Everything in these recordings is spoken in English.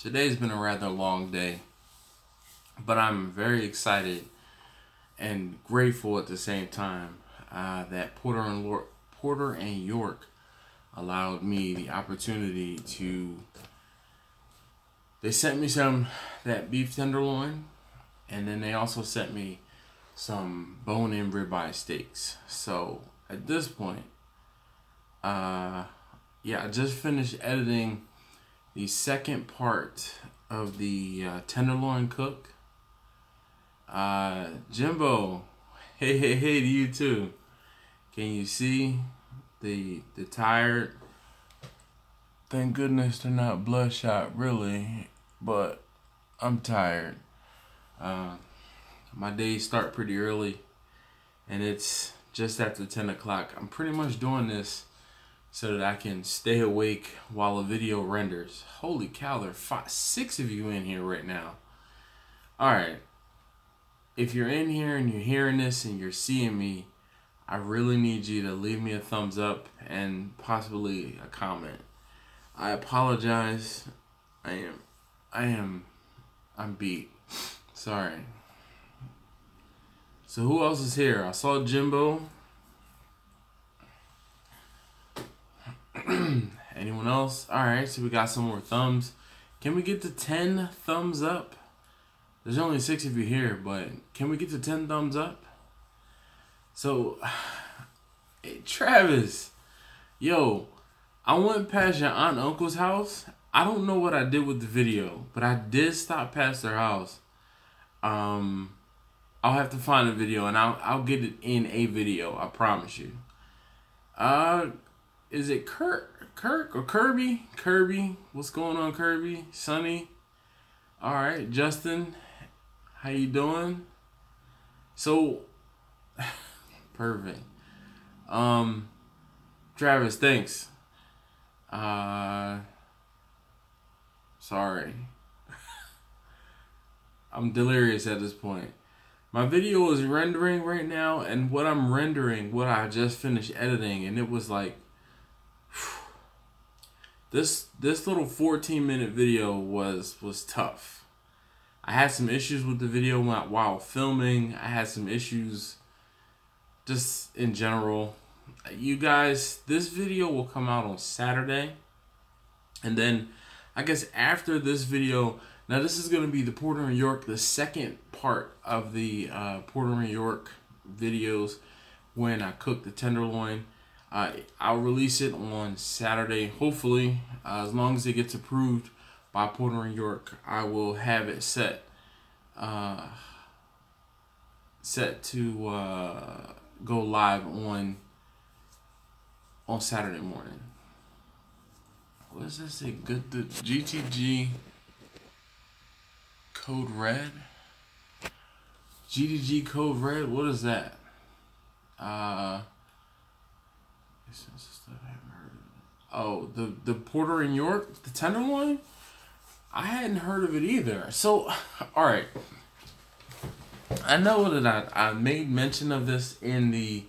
Today's been a rather long day, but I'm very excited and grateful at the same time that Porter and York allowed me the opportunity to. They sent me that beef tenderloin, and then they also sent me some bone-in ribeye steaks. So at this point, I just finished editing the second part of the tenderloin cook. Jimbo, hey to you too. Can you see the tired? Thank goodness they're not bloodshot, really, but I'm tired. My days start pretty early, and it's just after 10 o'clock. I'm pretty much doing this so that I can stay awake while a video renders. Holy cow, there are 6 of you in here right now. Alright, if you're in here and you're hearing this and you're seeing me, I really need you to leave me a thumbs up and possibly a comment. I apologize. I'm beat. Sorry. So who else is here? I saw Jimbo. Anyone else? Alright, so we got some more thumbs. Can we get to 10 thumbs up? There's only 6 of you here, but can we get to 10 thumbs up? So, hey, Travis. Yo, I went past your aunt and uncle's house. I don't know what I did with the video, but I did stop past their house. I'll have to find a video, and I'll get it in a video. I promise you. Is it Kirk or Kirby? Kirby, what's going on, Kirby? Sonny, all right. Justin, how you doing? So, perfect. Travis, thanks. Sorry. I'm delirious at this point. My video is rendering right now, and what I'm rendering, what I just finished editing, and it was like, this little 14-minute video was tough. I had some issues with the video while filming. I had some issues just in general. You guys, this video will come out on Saturday. And then, I guess after this video, now this is going to be the Porter and York, the second part of the Porter and York videos when I cook the tenderloin. I'll release it on Saturday, hopefully, as long as it gets approved by Porter and York. I will have it set to go live on Saturday morning. What does this say? Good, the GTG code red. GTG code red. What is that? Oh, the Porter and York, the tenderloin? I hadn't heard of it either. So, all right. I know that I made mention of this in the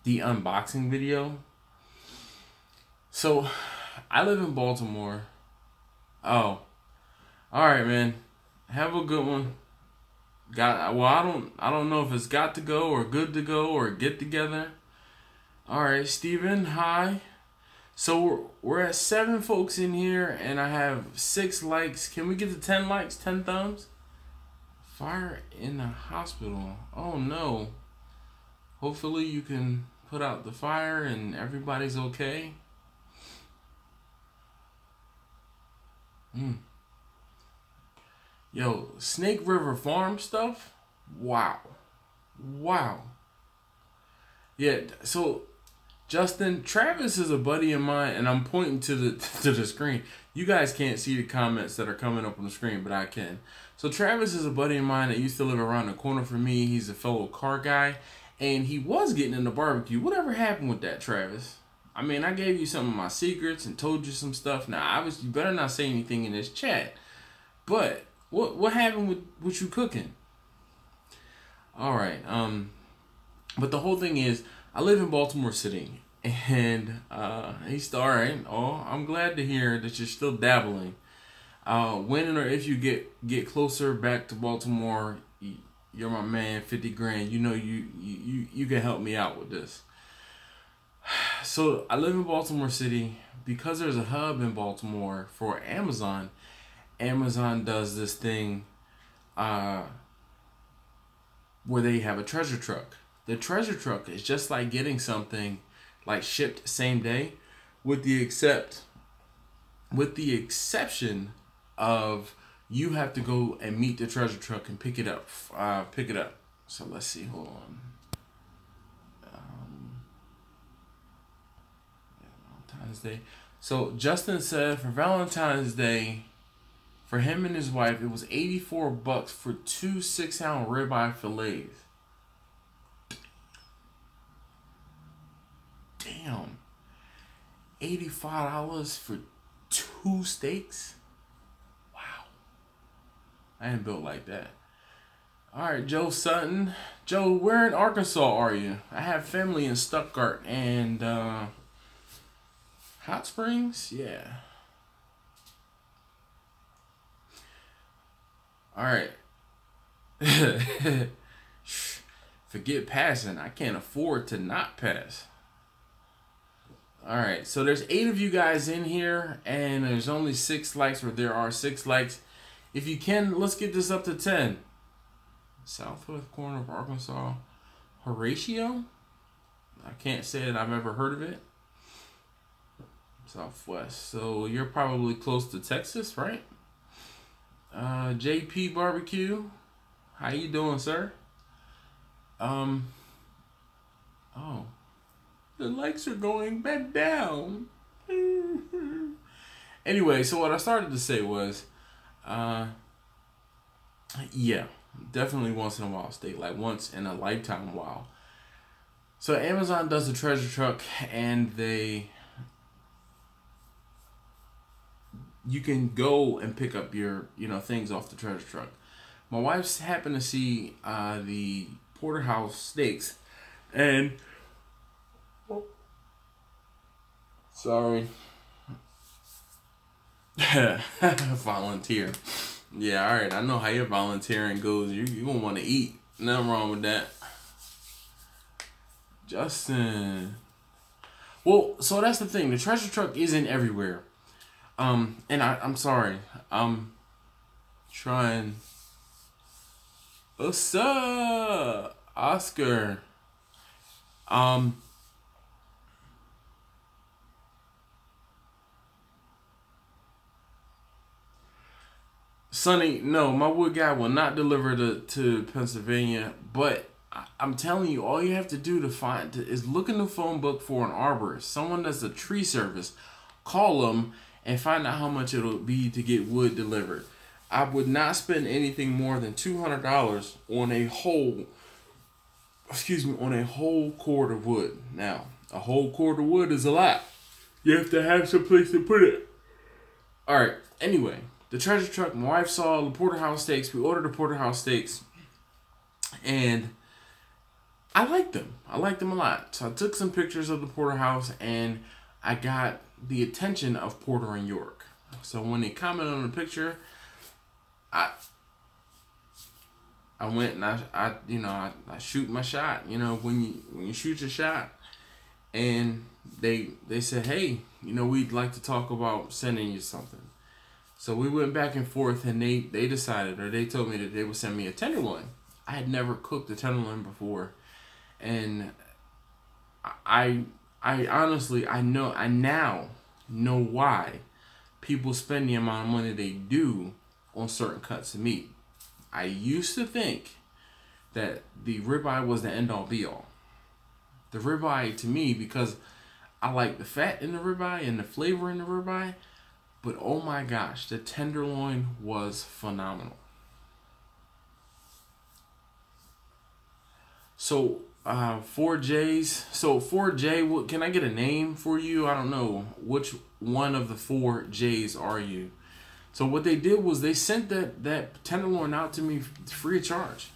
unboxing video. So, I live in Baltimore. Oh, all right, man. Have a good one. I don't know if it's got to go or good to go or get together. All right, Steven, hi. So we're at 7 folks in here, and I have 6 likes. Can we get to 10 likes, 10 thumbs? Fire in the hospital. Oh no. Hopefully you can put out the fire and everybody's okay. Yo, Snake River Farm stuff? Wow. Yeah, so Justin, Travis is a buddy of mine, and I'm pointing to the screen. You guys can't see the comments that are coming up on the screen, but I can. So Travis is a buddy of mine that used to live around the corner from me. He's a fellow car guy, and he was getting into barbecue. Whatever happened with that, Travis? I mean, I gave you some of my secrets and told you some stuff. Now, you better not say anything in this chat. But what happened with what you cooking? All right. But the whole thing is, I live in Baltimore City, and he's all right. Oh, I'm glad to hear that you're still dabbling. When or if you get closer back to Baltimore, you're my man. 50 grand. You know you can help me out with this. So I live in Baltimore City because there's a hub in Baltimore for Amazon. Amazon does this thing where they have a treasure truck. The treasure truck is just like getting something like shipped same day, with the exception of you have to go and meet the treasure truck and pick it up. So let's see. Hold on. Valentine's Day. So Justin said for Valentine's Day, for him and his wife, it was $84 for 2 6-ounce ribeye fillets. Damn. $85 for 2 steaks? Wow. I ain't built like that. Alright, Joe Sutton. Joe, where in Arkansas are you? I have family in Stuttgart and Hot Springs? Yeah. Alright. Forget passing. I can't afford to not pass. Alright, so there's 8 of you guys in here, and there's only 6 likes, or there are 6 likes. If you can, let's get this up to 10. Southwest corner of Arkansas. Horatio? I can't say that I've ever heard of it. Southwest. So you're probably close to Texas, right? JP Barbecue. How you doing, sir? Oh. The likes are going back down. Anyway, so what I started to say was, yeah, definitely once in a while steak, like once in a lifetime while. So Amazon does a treasure truck, and you can go and pick up your, things off the treasure truck. My wife's happened to see the porterhouse steaks, and sorry, volunteer. Yeah, all right. I know how your volunteering goes. You gonna want to eat. Nothing wrong with that. Justin. Well, so that's the thing. The treasure truck isn't everywhere. And I'm sorry. I'm trying. What's up, Oscar? Sonny, no, my wood guy will not deliver to Pennsylvania, but I'm telling you, all you have to do is look in the phone book for an arborist, someone that's a tree service. Call them and find out how much it'll be to get wood delivered. I would not spend anything more than $200 on a whole cord of wood. Now, a whole cord of wood is a lot. You have to have some place to put it. All right. Anyway, the treasure truck. My wife saw the porterhouse steaks. We ordered the porterhouse steaks, and I liked them. I liked them a lot. So I took some pictures of the porterhouse, and I got the attention of Porter and York. So when they commented on the picture, I went and I shoot my shot. When you shoot your shot, and they said, hey, we'd like to talk about sending you something. So we went back and forth, and they decided, or they told me that they would send me a tenderloin. I had never cooked a tenderloin before, and I honestly, I now know why people spend the amount of money they do on certain cuts of meat. I used to think that the ribeye was the end-all be-all. The ribeye, to me, because I like the fat in the ribeye and the flavor in the ribeye, but oh my gosh, the tenderloin was phenomenal. So, 4Js. So 4J, can I get a name for you? I don't know. Which one of the 4Js are you? So what they did was they sent that tenderloin out to me free of charge.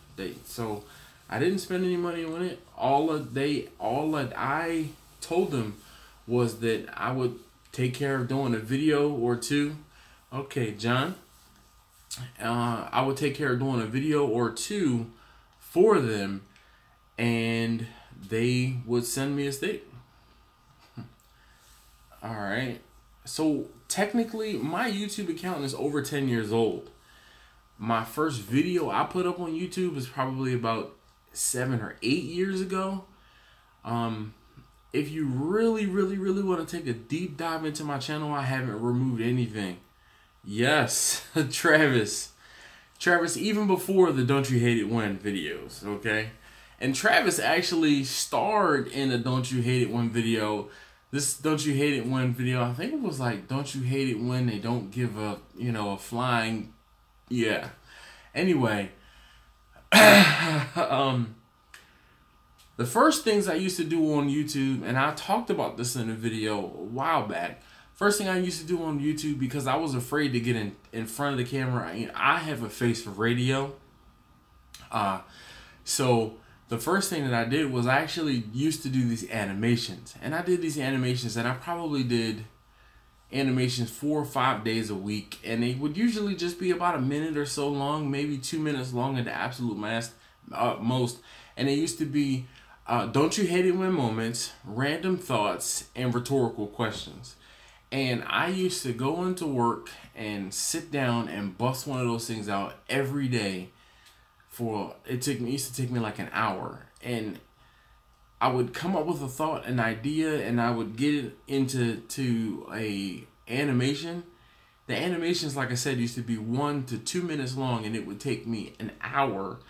So I didn't spend any money on it. All that I told them was that I would take care of doing a video or two Okay, John. I would take care of doing a video or two for them, and they would send me a steak. All right. So technically, my YouTube account is over 10 years old. My first video I put up on YouTube is probably about 7 or 8 years ago. If you really want to take a deep dive into my channel, I haven't removed anything. Yes, Travis, even before the Don't You Hate It When videos, okay? And Travis actually starred in a Don't You Hate It When video. This Don't You Hate It When video, I think it was like, don't you hate it when they don't give a, a flying, yeah. Anyway, the first things I used to do on YouTube, and I talked about this in a video a while back. First thing I used to do on YouTube, because I was afraid to get in front of the camera. I have a face for radio. So the first thing that I did was I actually used to do these animations. And I did these animations, and I probably did animations 4 or 5 days a week. And they would usually just be about a minute or so long, maybe 2 minutes long at the absolute most. And they used to be Don't You Hate It When moments, random thoughts, and rhetorical questions. And I used to go into work and sit down and bust one of those things out every day. It used to take me like an hour. And I would come up with a thought, an idea, and I would get it into a animation. The animations, like I said, used to be 1 to 2 minutes long, and it would take me an hour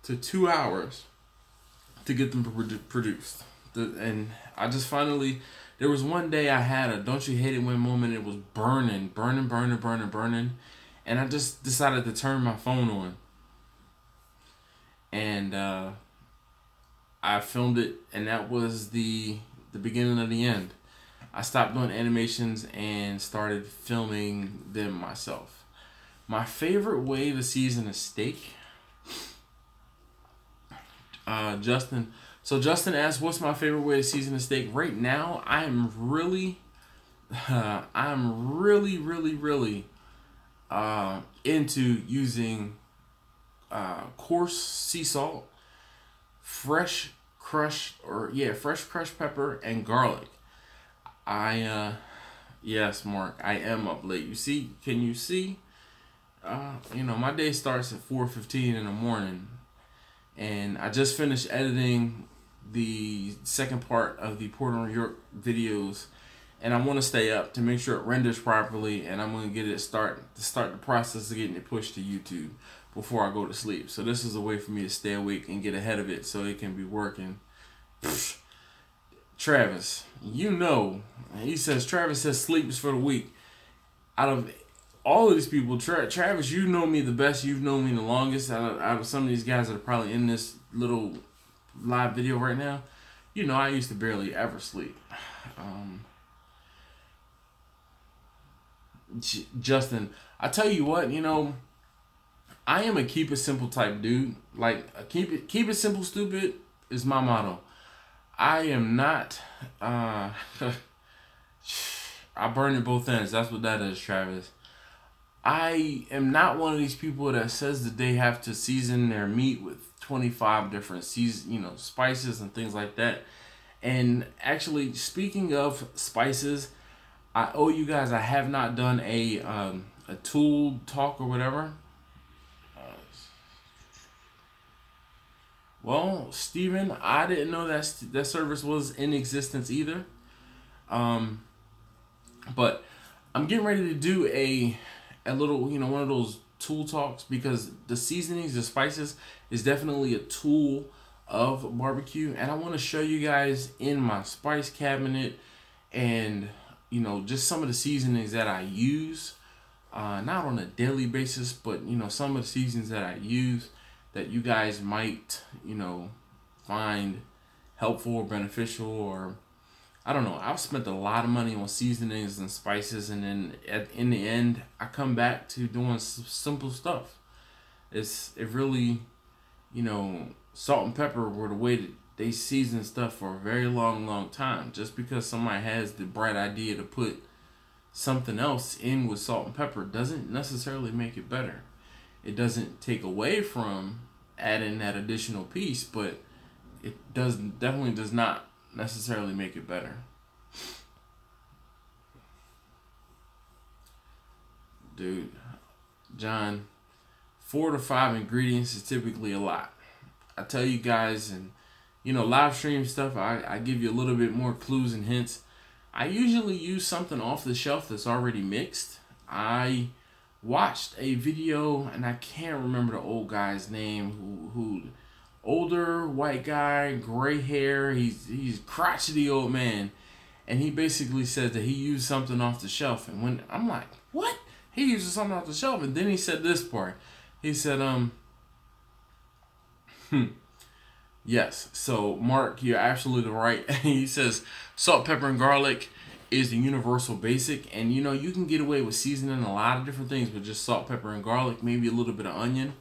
to 2 hours to get them produced. And I just finally, there was one day I had a Don't You Hate It When moment. It was burning. And I just decided to turn my phone on. And I filmed it, and that was the beginning of the end. I stopped doing animations and started filming them myself. My favorite way to season a steak, Justin. So Justin asked, what's my favorite way to season a steak? Right now, I'm really into using coarse sea salt, fresh crushed pepper, and garlic. Yes, Mark, I am up late. You see? Can you see? My day starts at 4:15 in the morning, and I just finished editing the second part of the Port of New York videos, and I want to stay up to make sure it renders properly, and I'm going to get it start the process of getting it pushed to YouTube before I go to sleep. So this is a way for me to stay awake and get ahead of it so it can be working. Travis, he says, Travis says sleep is for the weak. Out of all of these people, Travis, you know me the best. You've known me the longest. Out of some of these guys that are probably in this little live video right now, I used to barely ever sleep. Justin, I tell you what, I am a keep it simple type dude. Like, keep it simple, stupid is my motto. I am not, I burn at both ends. That's what that is, Travis. I am not one of these people that says that they have to season their meat with 25 different spices and things like that. And actually, speaking of spices, I owe you guys, I have not done a tool talk or whatever. Well, Steven, I didn't know that service was in existence either. But I'm getting ready to do a little, one of those tool talks, because the seasonings, the spices is definitely a tool of barbecue. And I want to show you guys in my spice cabinet and, just some of the seasonings that I use, not on a daily basis, but, some of the seasonings that I use that you guys might, find helpful or beneficial, or I don't know. I've spent a lot of money on seasonings and spices, and then in the end, I come back to doing simple stuff. It really, salt and pepper were the way that they season stuff for a very long time. Just because somebody has the bright idea to put something else in with salt and pepper doesn't necessarily make it better. It doesn't take away from adding that additional piece, but it definitely does not necessarily make it better. Dude, John, 4 to 5 ingredients is typically a lot. I tell you guys, and live stream stuff, I give you a little bit more clues and hints. I usually use something off the shelf that's already mixed. I watched a video, and I can't remember the old guy's name, who older white guy, gray hair, he's crotchety old man, and he basically said that he used something off the shelf. And when I'm like, what? He uses something off the shelf? And then he said this part. He said, yes. So Mark, you're absolutely right. He says salt, pepper, and garlic is the universal basic, and you can get away with seasoning a lot of different things with just salt, pepper, and garlic, maybe a little bit of onion.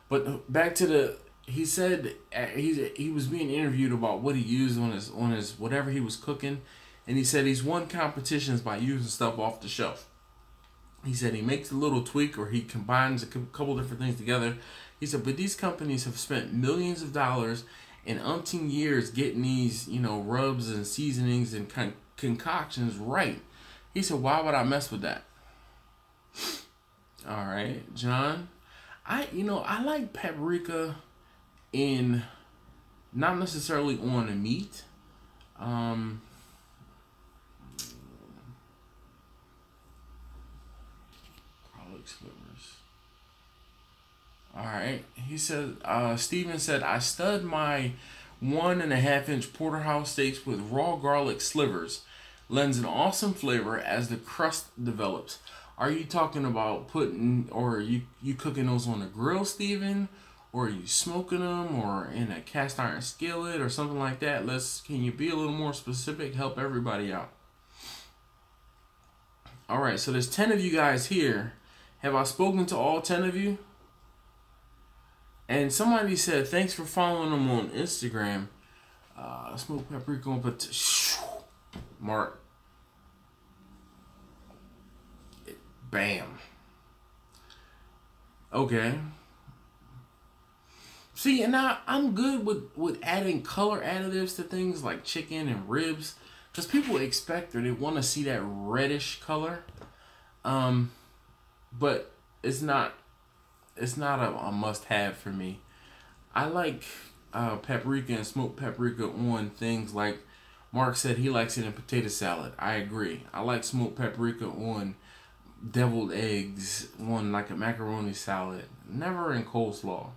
But back to he said he was being interviewed about what he used on his whatever he was cooking, and he said he's won competitions by using stuff off the shelf. He said he makes a little tweak, or he combines a couple different things together. He said, but these companies have spent millions of dollars and umpteen years getting these, rubs and seasonings and concoctions right. He said, why would I mess with that? All right, John. I like paprika in, not necessarily on the meat. Garlic slivers. All right. He said, Steven said, I stud my 1.5-inch porterhouse steaks with raw garlic slivers. Lends an awesome flavor as the crust develops. Are you talking about putting, or you cooking those on the grill, Steven? Or are you smoking them, or in a cast iron skillet, or something like that? Can you be a little more specific? Help everybody out. All right, so there's 10 of you guys here. Have I spoken to all 10 of you? And somebody said, thanks for following them on Instagram. Smoked paprika on Mark. Bam. Okay. See, and now I'm good with adding color additives to things like chicken and ribs, because people expect, or they want to see that reddish color. But it's not a must-have for me. I like paprika and smoked paprika on things like Mark said he likes it in potato salad. I agree. I like smoked paprika on deviled eggs, on like a macaroni salad. Never in coleslaw.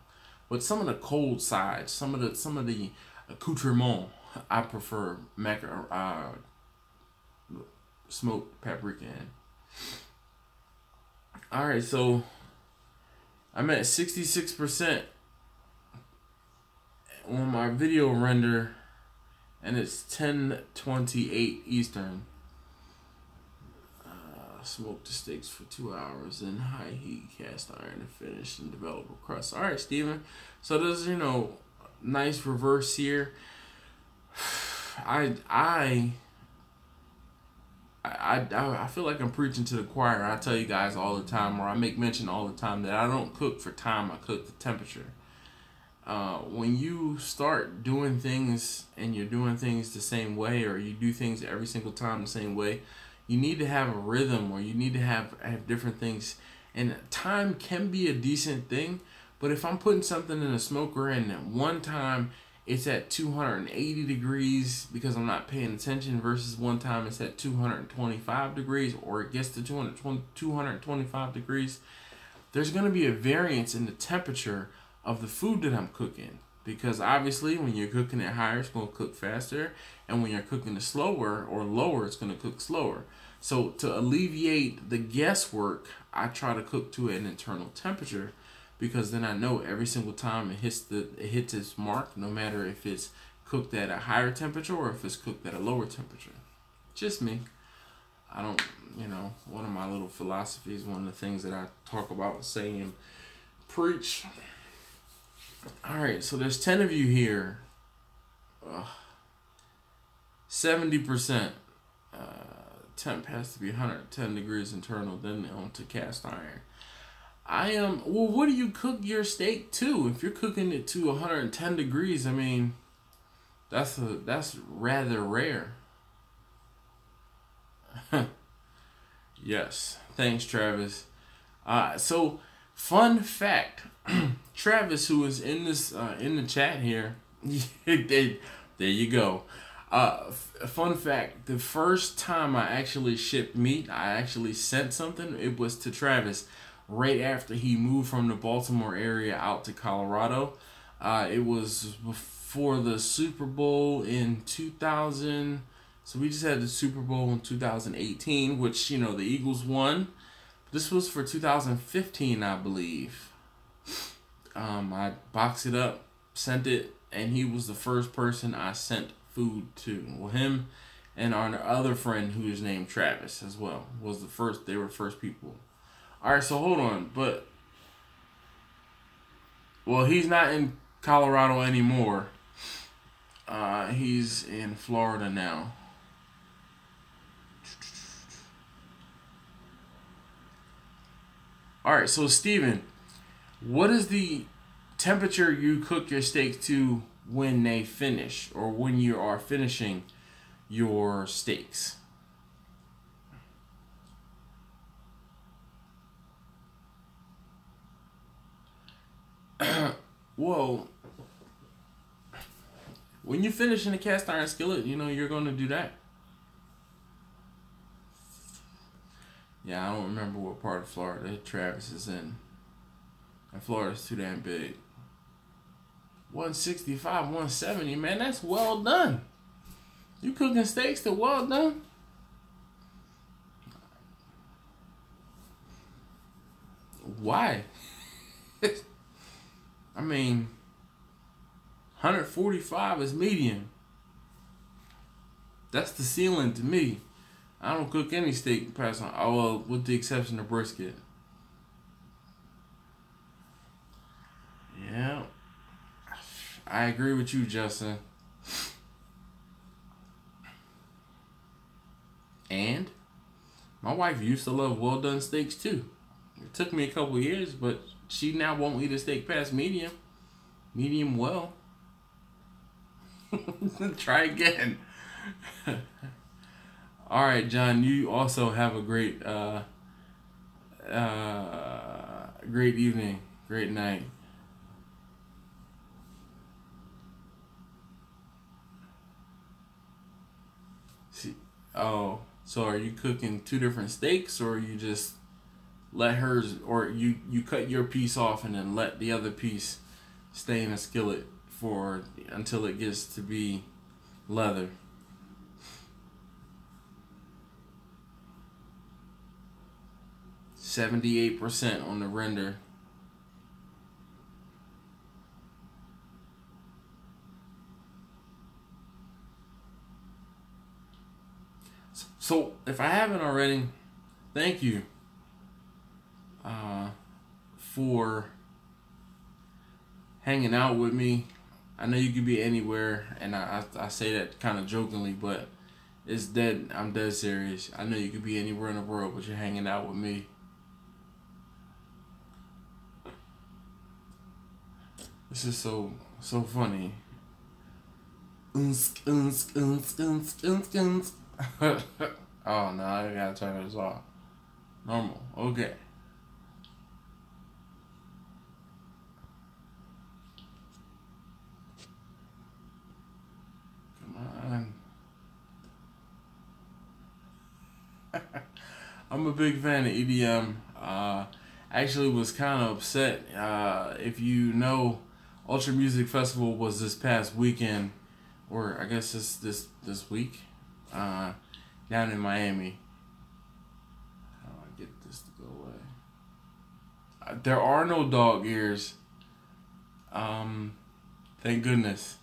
But some of the cold sides, some of the accoutrement, I prefer smoked paprika in. All right, so I'm at 66% on my video render, and it's 10:28 Eastern. Smoke the steaks for 2 hours in high heat cast iron to finish and develop a crust. All right, Steven. So there's nice reverse here. I feel like I'm preaching to the choir. I tell you guys all the time, or I make mention all the time, that I don't cook for time. I cook for temperature. When you start doing things and you're doing things the same way, or you do things every single time the same way, you need to have a rhythm, or you need to have different things. And time can be a decent thing, but if I'm putting something in a smoker and at one time it's at 280 degrees because I'm not paying attention, versus one time it's at 225 degrees, or it gets to 225 degrees, there's going to be a variance in the temperature of the food that I'm cooking. Because obviously when you're cooking it higher, it's going to cook faster. And when you're cooking it slower or lower, it's going to cook slower. So to alleviate the guesswork, I try to cook to an internal temperature, because then I know every single time it hits its mark, no matter if it's cooked at a higher temperature or if it's cooked at a lower temperature. Just me. I don't, one of my little philosophies, one of the things that I talk about, say and preach. All right, so there's 10 of you here. 70%. temp has to be 110 degrees internal, then onto cast iron. I am. Well, what do you cook your steak to? If you're cooking it to 110 degrees, I mean, that's rather rare. Yes. Thanks, Travis. So fun fact, Travis, who is in this in the chat here, there you go. Fun fact: the first time I actually shipped meat, I actually sent something. It was to Travis right after he moved from the Baltimore area out to Colorado. It was before the Super Bowl in 2000. So we just had the Super Bowl in 2018, which, the Eagles won. This was for 2015, I believe. I boxed it up, sent it, and he was the first person I sent food to. Well, him and our other friend, who is named Travis as well, was the first. They were first people. All right, so hold on, but he's not in Colorado anymore. He's in Florida now. All right, so Steven, what is the temperature you cook your steaks to when they finish, or when you are finishing your steaks? Well, when you finish in a cast iron skillet, you're going to do that. Yeah, I don't remember what part of Florida Travis is in. And Florida's too damn big. 165, 170, man, that's well done. You cooking steaks to well done? Why? I mean, 145 is medium. That's the ceiling to me. I don't cook any steak past on. Oh, well, with the exception of brisket. Yeah, I agree with you, Justin. And my wife used to love well done steaks too. It took me a couple years, but she now won't eat a steak past medium. Medium well. Try again. All right, John, you also have a great great evening, great night. See, oh, so are you cooking two different steaks, or you just let hers, or you cut your piece off and then let the other piece stay in a skillet until it gets to be leather? 78% on the render. So, if I haven't already, thank you for hanging out with me. I know you could be anywhere, and I say that kind of jokingly, but I'm dead serious. I know you could be anywhere in the world, but you're hanging out with me. This is so funny. Oh no, I gotta turn this off. Normal. Okay. Come on. I'm a big fan of EDM. Actually was kind of upset. If you know, Ultra Music Festival was this past weekend, or I guess this week, down in Miami. How do I get this to go away? There are no dog ears. Thank goodness.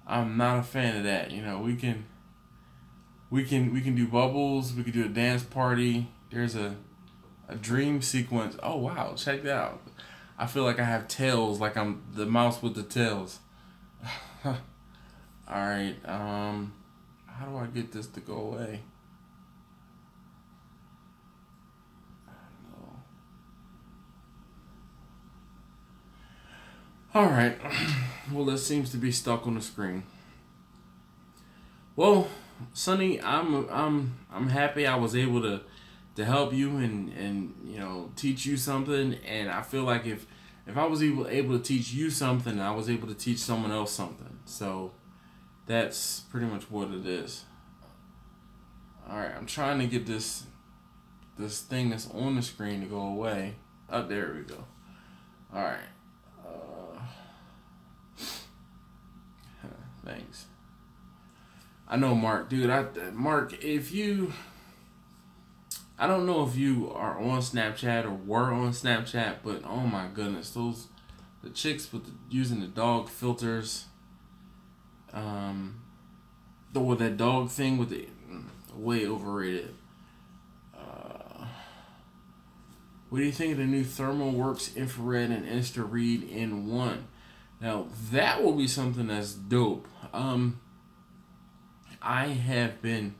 I'm not a fan of that. We can do bubbles. We can do a dance party. There's a dream sequence. Oh wow, check that out. I feel like I have tails, like I'm the mouse with the tails. Alright, how do I get this to go away? All right. Well, it seems to be stuck on the screen. Well, Sonny, I'm happy I was able to help you and you know, teach you something. And I feel like if I was able to teach you something, I was able to teach someone else something. So that's pretty much what it is. All right, I'm trying to get this thing that's on the screen to go away. Oh, there we go. All right. Thanks. I know, Mark, dude. Mark, I don't know if you are on Snapchat or were on Snapchat, but oh my goodness, the chicks with using the dog filters, that dog thing with the way overrated. What do you think of the new ThermoWorks infrared and instant read in one? Now that will be something that's dope. I have been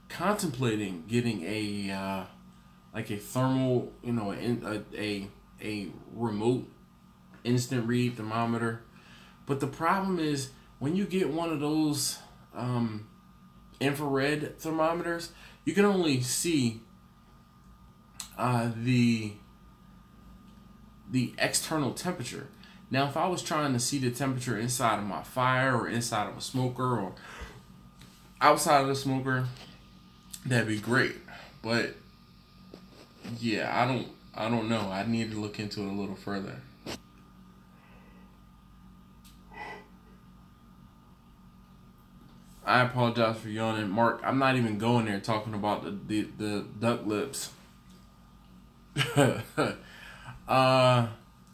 contemplating getting a thermal, you know, a remote instant read thermometer. But the problem is when you get one of those infrared thermometers, you can only see the external temperature. Now, if I was trying to see the temperature inside of my fire or inside of a smoker or outside of the smoker, that'd be great. But yeah, I don't know. I need to look into it a little further. I apologize for yawning, Mark. I'm not even going there talking about the duck lips.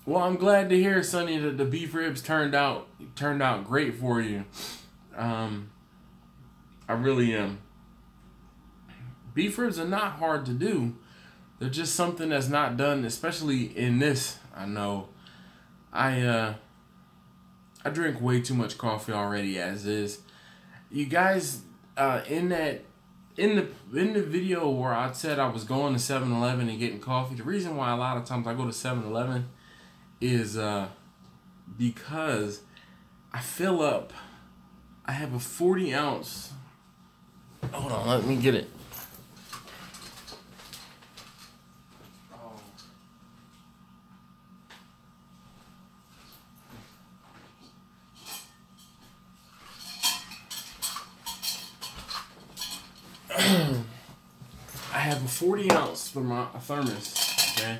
Well, I'm glad to hear, Sonny, that the beef ribs turned out great for you. I really am. Beef ribs are not hard to do. They're just something that's not done, especially in this. I know. I drink way too much coffee already as is. You guys, in the video where I said I was going to 7-Eleven and getting coffee, the reason why a lot of times I go to 7-Eleven is because I fill up. I have a 40 ounce. Hold on, let me get it. I have a 40 ounce for my thermos. Okay,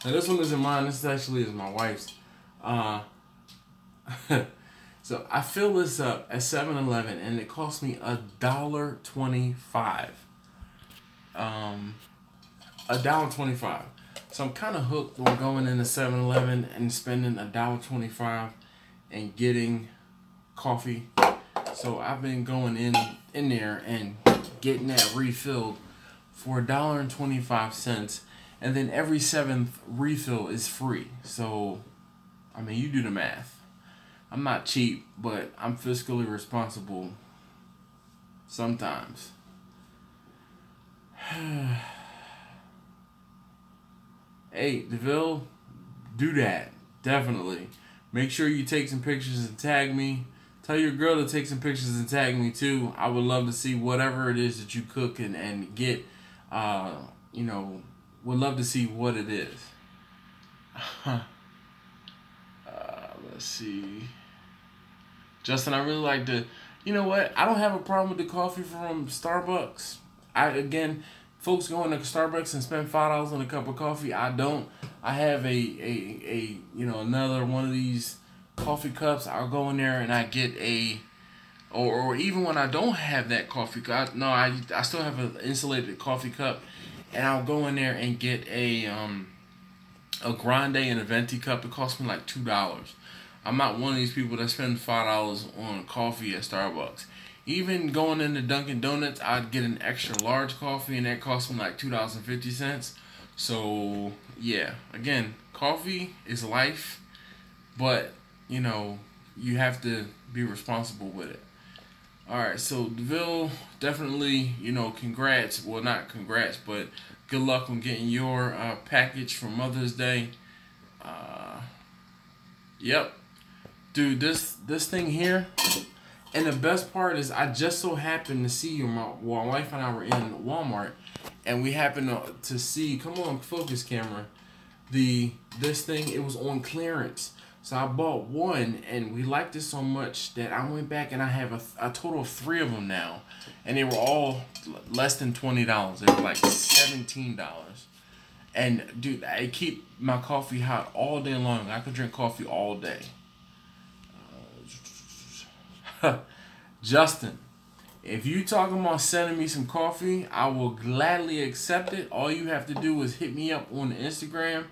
now this one isn't mine. This actually is my wife's. So I fill this up at 7-Eleven and it cost me $1.25. $1.25. So I'm kind of hooked on going into 7-Eleven and spending $1.25 and getting coffee. So I've been going in there and getting that refilled for $1.25, and then every 7th refill is free. So, I mean, you do the math. I'm not cheap, but I'm fiscally responsible sometimes. Hey, DeVille, do that. Definitely. Make sure you take some pictures and tag me. Tell your girl to take some pictures and tag me too. I would love to see whatever it is that you cook and get. You know, would love to see what it is. Let's see. Justin, I really like to. You know what? I don't have a problem with the coffee from Starbucks. Folks go into Starbucks and spend $5 on a cup of coffee. I don't. I have a another one of these coffee cups. I'll go in there and I get or even when I don't have that coffee cup, I still have an insulated coffee cup, and I'll go in there and get a grande and a venti cup. It costs me like $2. I'm not one of these people that spend $5 on coffee at Starbucks. Even going into Dunkin' Donuts, I'd get an extra large coffee, and that costs me like $2.50. So yeah, again, coffee is life, but you know, you have to be responsible with it. Alright, so DeVille, definitely, congrats. Well, not congrats, but good luck on getting your package for Mother's Day. Yep. Dude, this thing here, and the best part is I just so happened to see my wife and I were in Walmart, and we happened to see, come on, focus camera, this thing, it was on clearance. So I bought one, and we liked it so much that I went back and I have a total of 3 of them now. And they were all less than $20. They were like $17. And dude, I keep my coffee hot all day long. I could drink coffee all day. Justin, if you talking about sending me some coffee, I will gladly accept it. All you have to do is hit me up on Instagram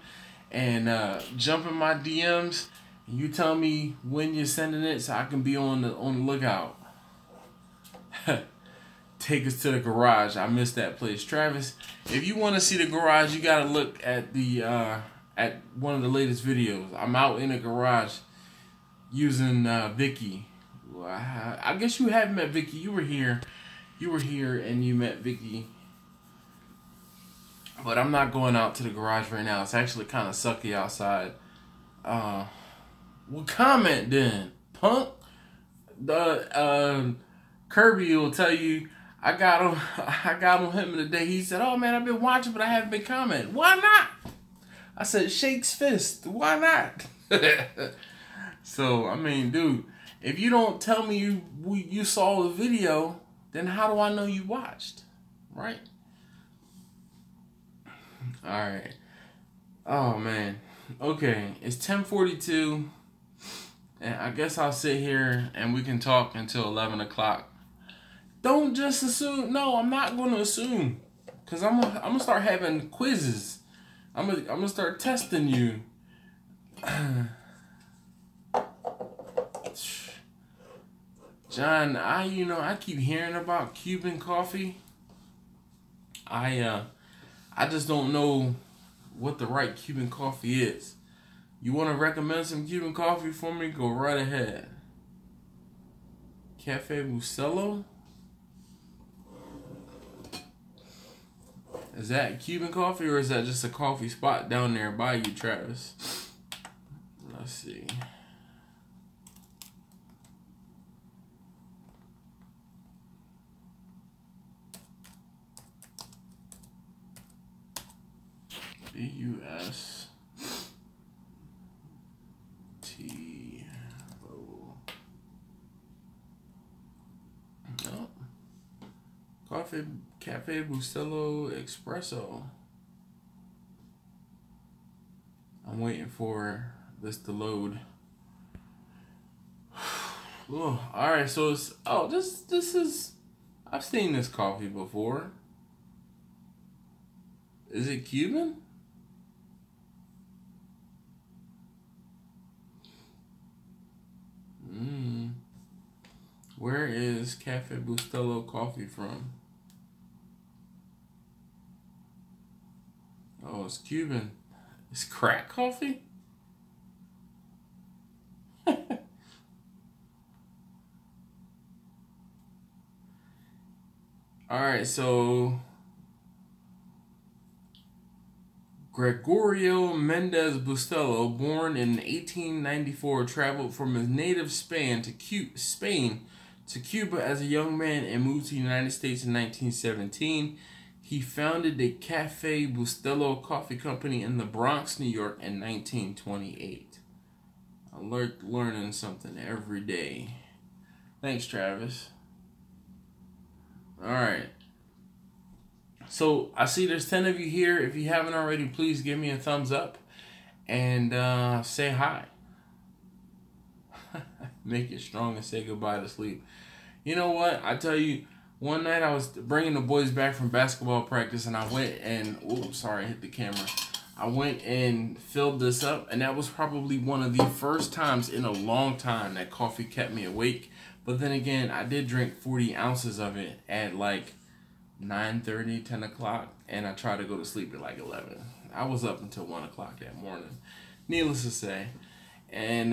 and jump in my DMs. And you tell me when you're sending it so I can be on the lookout. Take us to the garage. I miss that place. Travis, if you want to see the garage, you gotta look at the at one of the latest videos. I'm out in the garage using Vicky. I guess you have met Vicky. You were here and you met Vicky. But I'm not going out to the garage right now. It's actually kind of sucky outside. Well, comment then, punk. The Kirby will tell you I got on him today. He said, "Oh man, I've been watching, but I haven't been commenting. Why not?" I said, "Shakes fist. Why not?" So I mean, dude, if you don't tell me you saw the video, then how do I know you watched? Right? All right. Oh man. Okay, it's 10:42, and I guess I'll sit here and we can talk until 11 o'clock. Don't just assume. No, I'm not going to assume, cause I'm gonna start having quizzes. I'm gonna start testing you. John, I keep hearing about Cuban coffee. I just don't know what the right Cuban coffee is. You want to recommend some Cuban coffee for me? Go right ahead. Cafe Bustelo? Is that Cuban coffee, or is that just a coffee spot down there by you, Travis? Let's see. B-U-S-T-O. No. Cafe Bustelo Espresso. I'm waiting for this to load. Oh, alright, so it's this is, I've seen this coffee before. Is it Cuban? Where is Cafe Bustelo coffee from? Oh, it's Cuban. It's crack coffee? Alright, so Gregorio Mendez Bustelo, born in 1894, traveled from his native Spain to Cuba as a young man and moved to the United States in 1917. He founded the Cafe Bustelo Coffee Company in the Bronx, New York in 1928. I learning something every day. Thanks, Travis. Alright. So, I see there's 10 of you here. If you haven't already, please give me a thumbs up and say hi. Make it strong and say goodbye to sleep. You know what? I tell you, one night I was bringing the boys back from basketball practice, and I went and, sorry, I hit the camera. I went and filled this up, and that was probably one of the first times in a long time that coffee kept me awake. But then again, I did drink 40 ounces of it at like 9:30, 10 o'clock, and I tried to go to sleep at like 11. I was up until 1 o'clock that morning, needless to say. And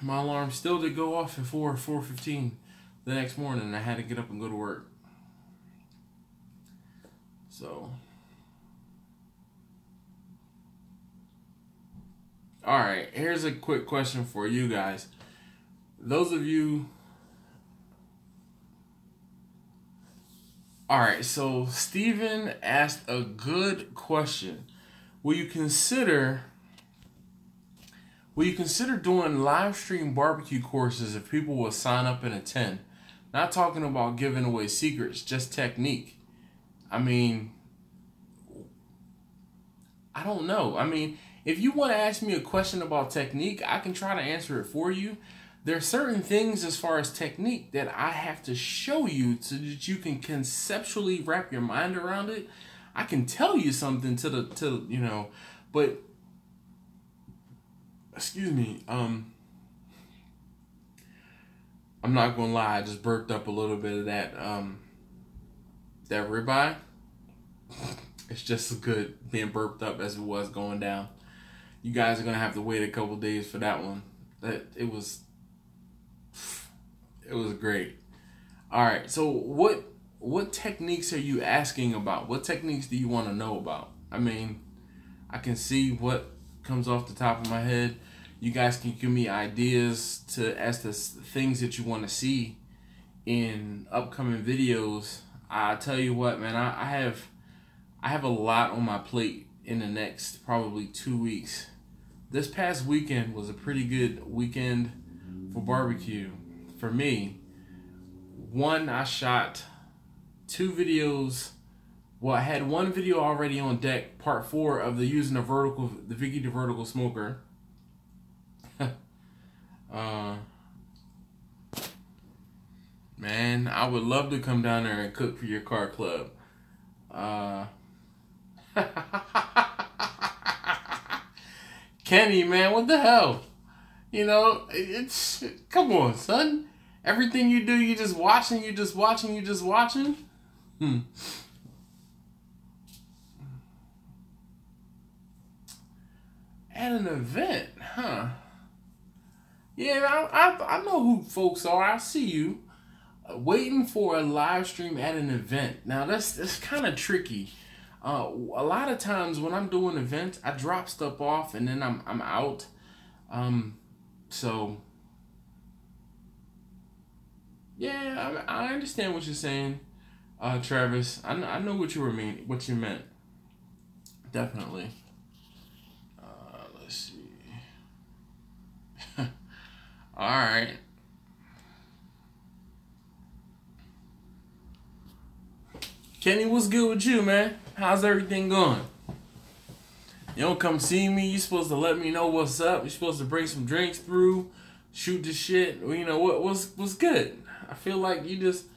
my alarm still did go off at 4:15 the next morning, and I had to get up and go to work. So, alright, here's a quick question for you guys. those of you. All right, so Steven asked a good question. Will you consider doing live stream barbecue courses if people will sign up and attend? Not talking about giving away secrets, just technique. I mean, I don't know. I mean, if you want to ask me a question about technique, I can try to answer it for you. There are certain things as far as technique that I have to show you so that you can conceptually wrap your mind around it. I can tell you something but excuse me, I'm not gonna lie, I just burped up a little bit of that ribeye. It's just as good being burped up as it was going down. You guys are gonna have to wait a couple days for that one. It was great. All right, so what techniques are you asking about? What techniques do you want to know about? I mean, I can see what comes off the top of my head. You guys can give me ideas as to things that you want to see in upcoming videos. I tell you what, man, I have a lot on my plate in the next probably 2 weeks. This past weekend was a pretty good weekend for barbecue for me. One, I shot 2 videos. Well, I had 1 video already on deck, part 4 of using the Vicky the vertical smoker. Man, I would love to come down there and cook for your car club. Kenny, man, what the hell? You know, come on, son. Everything you do, you just watching. At an event, huh? Yeah, I know who folks are. I see you waiting for a live stream at an event. Now that's kind of tricky. A lot of times when I'm doing events, I drop stuff off and then I'm out. So yeah, I understand what you're saying, Travis. I know what you meant. Definitely. Let's see. All right. Kenny, what's good with you, man? How's everything going? You don't come see me. You're supposed to let me know what's up. You're supposed to bring some drinks through, shoot the shit. You know what's good. I feel like you just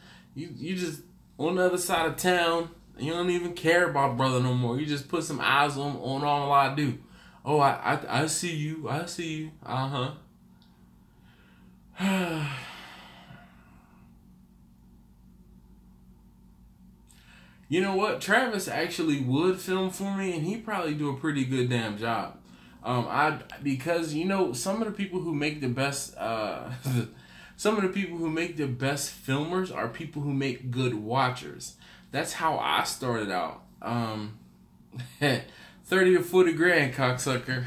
on the other side of town. You don't even care about brother no more. You just put some eyes on all I do. Oh, I see you. I see you. Uh-huh. You know what? Travis actually would film for me, and he'd probably do a pretty good damn job. Because some of the people who make the best filmers are people who make good watchers. That's how I started out. 30 or 40 grand, cocksucker.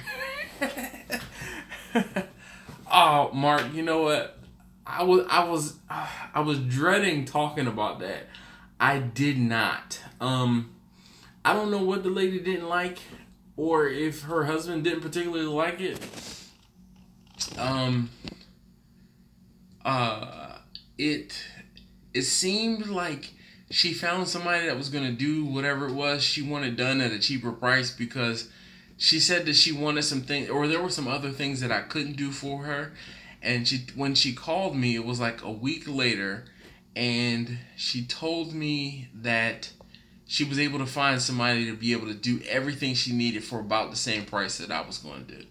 Oh, Mark, you know what? I was dreading talking about that. I did not. I don't know what the lady didn't like, or if her husband didn't particularly like it. It seemed like she found somebody that was gonna do whatever it was she wanted done at a cheaper price, because she said that she wanted some things, or there were some other things that I couldn't do for her. And when she called me, it was like a week later. And she told me that she was able to find somebody to be able to do everything she needed for about the same price that I was going to do.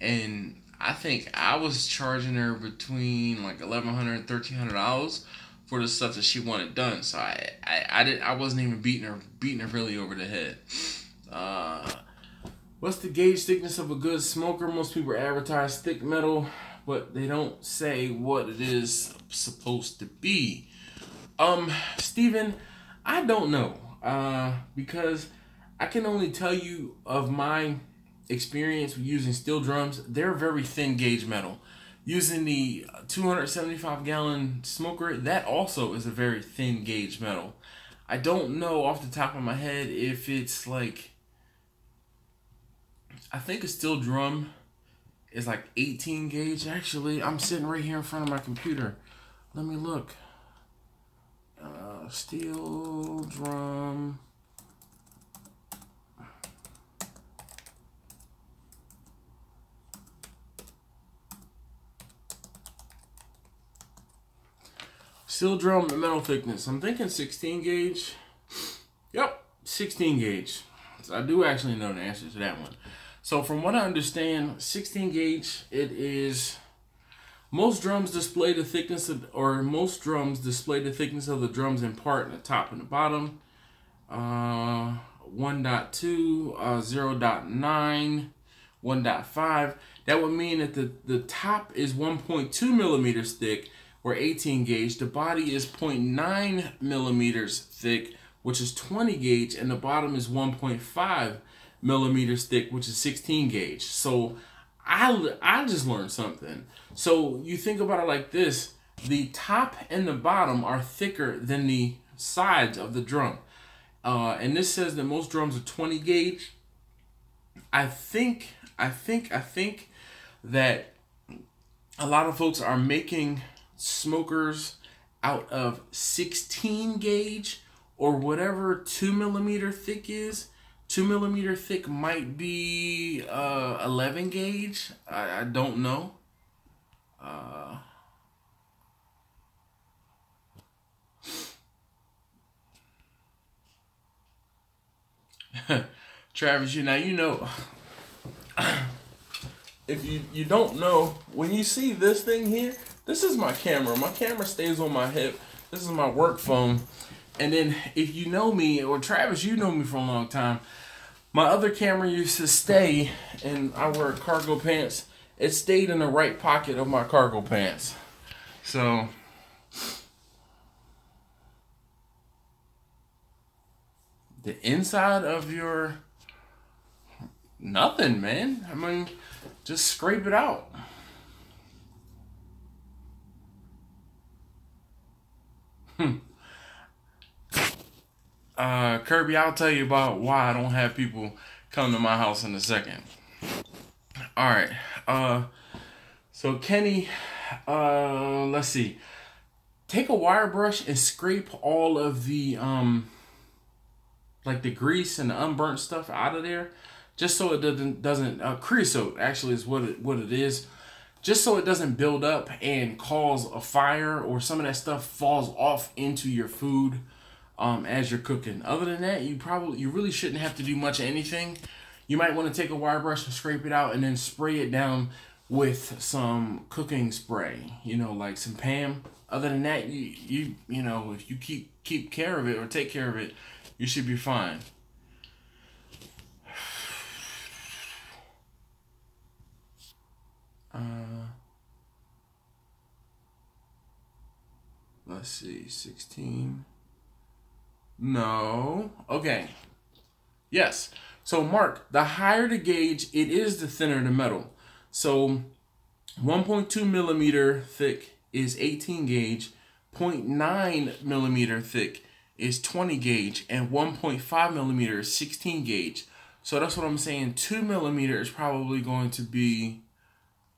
And I think I was charging her between like $1,100 and $1,300 for the stuff that she wanted done. So I wasn't even beating her really over the head. What's the gauge thickness of a good smoker? Most people advertise thick metal, but they don't say what it is supposed to be. Steven, I don't know, because I can only tell you of my experience with using steel drums. They're very thin gauge metal. using the 275-gallon smoker, that also is a very thin gauge metal. I don't know off the top of my head if it's like, I think a steel drum is like 18 gauge. Actually, I'm sitting right here in front of my computer. Let me look. Steel drum. Steel drum metal thickness. I'm thinking 16 gauge. Yep, 16 gauge. So I do actually know the answer to that one. So from what I understand, 16 gauge, it is, most drums display the thickness of, most drums display the thickness of the drums in part, in the top and the bottom. 1.2, 0.9, 1.5. That would mean that the top is 1.2 millimeters thick, or 18 gauge. The body is 0.9 millimeters thick, which is 20 gauge, and the bottom is 1.5 millimeters thick, which is 16 gauge. So I just learned something. So you think about it like this: the top and the bottom are thicker than the sides of the drum. And this says that most drums are 20 gauge. I think that a lot of folks are making smokers out of 16 gauge or whatever 2 millimeter thick is. 2 millimeter thick might be 11 gauge. I don't know. Travis, you know, if you don't know, when you see this thing here, this is my camera. My camera stays on my hip. This is my work phone. And then if you know me, or Travis, you know me for a long time, my other camera used to stay, and I wear cargo pants. It stayed in the right pocket of my cargo pants. So the inside of your, nothing, man. I mean, just scrape it out. Kirby, I'll tell you about why I don't have people come to my house in a second. All right. So Kenny, let's see. Take a wire brush and scrape all of the like the grease and the unburnt stuff out of there, just so it doesn't creosote actually is what it is. Just so it doesn't build up and cause a fire, or some of that stuff falls off into your food as you're cooking. Other than that, you really shouldn't have to do much of anything. You might want to take a wire brush and scrape it out, and then spray it down with some cooking spray, like some Pam. Other than that, you know, if you keep care of it, or take care of it, you should be fine. Let's see, 16. No. Okay. Yes. So Mark, the higher the gauge, it is the thinner the metal. So 1.2 millimeter thick is 18 gauge, 0.9 millimeter thick is 20 gauge, and 1.5 millimeter is 16 gauge. So that's what I'm saying. 2 millimeter is probably going to be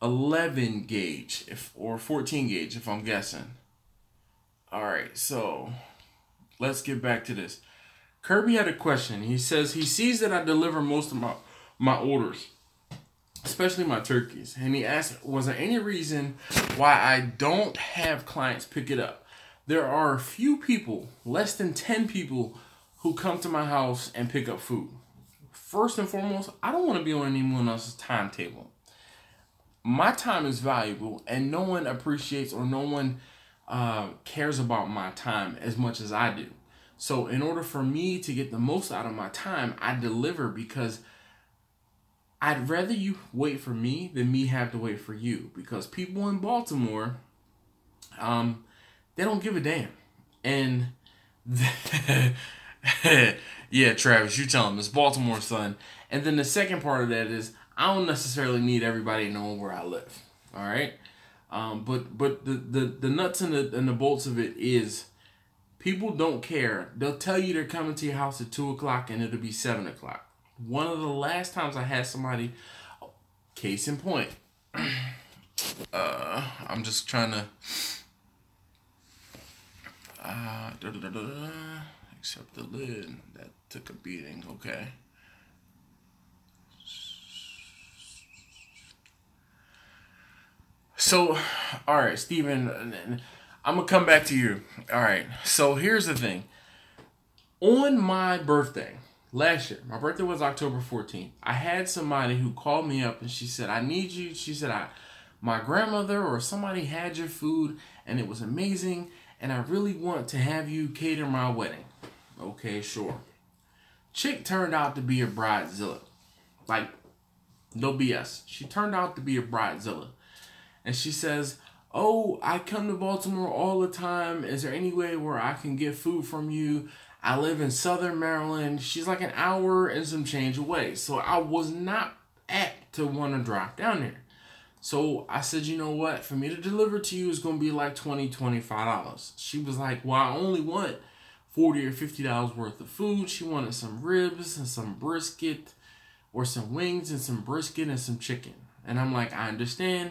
11 gauge or 14 gauge if I'm guessing. All right, so let's get back to this. Kirby had a question. He says he sees that I deliver most of my orders, especially my turkeys. And he asked, was there any reason why I don't have clients pick it up? There are a few people, less than 10 people, who come to my house and pick up food. First and foremost, I don't want to be on anyone else's timetable. My time is valuable, and no one appreciates, or no one cares about my time as much as I do. So in order for me to get the most out of my time, I deliver, because I'd rather you wait for me than me have to wait for you. Because people in Baltimore, they don't give a damn. And yeah, Travis, you tell them it's Baltimore, son. And then the second part of that is, I don't necessarily need everybody knowing where I live. All right. But the nuts and the bolts of it is, people don't care. They'll tell you they're coming to your house at 2 o'clock and it'll be 7 o'clock. One of the last times I had somebody, case in point, I'm just trying to, except the lid, that took a beating, okay. So, all right, Steven, I'm going to come back to you. All right, so here's the thing. On my birthday, last year, my birthday was October 14th. I had somebody who called me up and she said, I need you. She said, my grandmother or somebody had your food and it was amazing and I really want to have you cater my wedding. Okay, sure. Chick turned out to be a bridezilla. Like, no BS. She turned out to be a bridezilla. And she says, oh, I come to Baltimore all the time. Is there any way where I can get food from you? I live in Southern Maryland. She's like an hour and some change away. So I was not apt to want to drive down there. So I said, you know what? For me to deliver to you is going to be like $20, $25. She was like, well, I only want $40 or $50 worth of food. She wanted some ribs and some brisket, or some wings and some brisket and some chicken. And I'm like, I understand.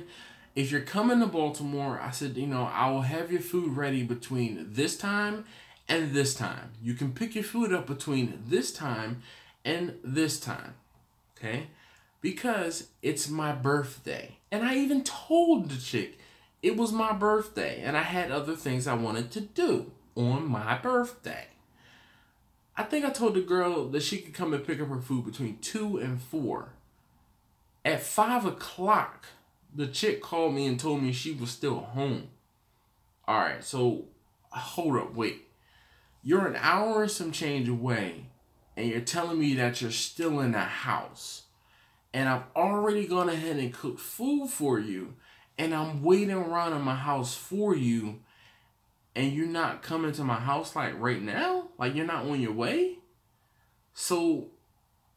If you're coming to Baltimore, I said, you know, I will have your food ready between this time and this time. You can pick your food up between this time and this time, okay? Because it's my birthday. And I even told the chick it was my birthday and I had other things I wanted to do on my birthday. I think I told the girl that she could come and pick up her food between 2 and 4. At 5 o'clock, the chick called me and told me she was still home. All right, so hold up, wait. You're an hour and some change away, and you're telling me that you're still in the house. And I've already gone ahead and cooked food for you, and I'm waiting around in my house for you, and you're not coming to my house like right now? Like you're not on your way? So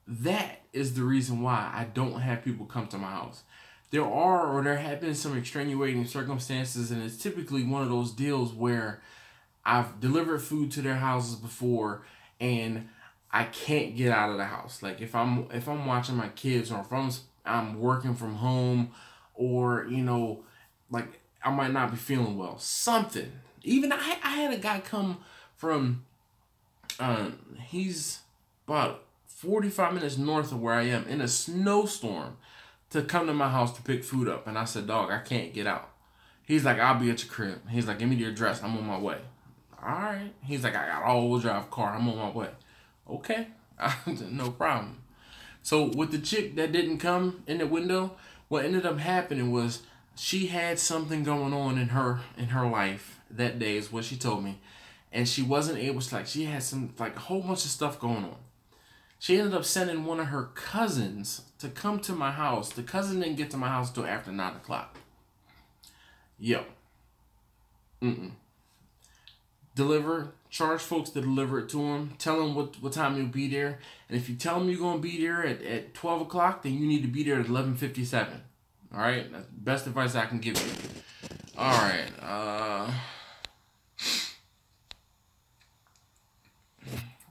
that is the reason why I don't have people come to my house. There have been some extenuating circumstances, and it's typically one of those deals where I've delivered food to their houses before and I can't get out of the house. Like if I'm watching my kids, or if I'm working from home, or you know, like I might not be feeling well. Something. Even I had a guy come from he's about 45 minutes north of where I am in a snowstorm to come to my house to pick food up. And I said, dog, I can't get out. He's like, I'll be at your crib. He's like, give me your address. I'm on my way. All right. He's like, I got an all-wheel drive car. I'm on my way. Okay. No problem. So with the chick that didn't come in the window, what ended up happening was she had something going on in her life that day, is what she told me. And she wasn't able to, like, she had some, like, a whole bunch of stuff going on. She ended up sending one of her cousins to come to my house. The cousin didn't get to my house until after 9 o'clock. Yo. Deliver. Charge folks to deliver it to them. Tell them what time you'll be there. And if you tell them you're going to be there at 12 o'clock, then you need to be there at 11:57. All right? That's the best advice I can give you. All right.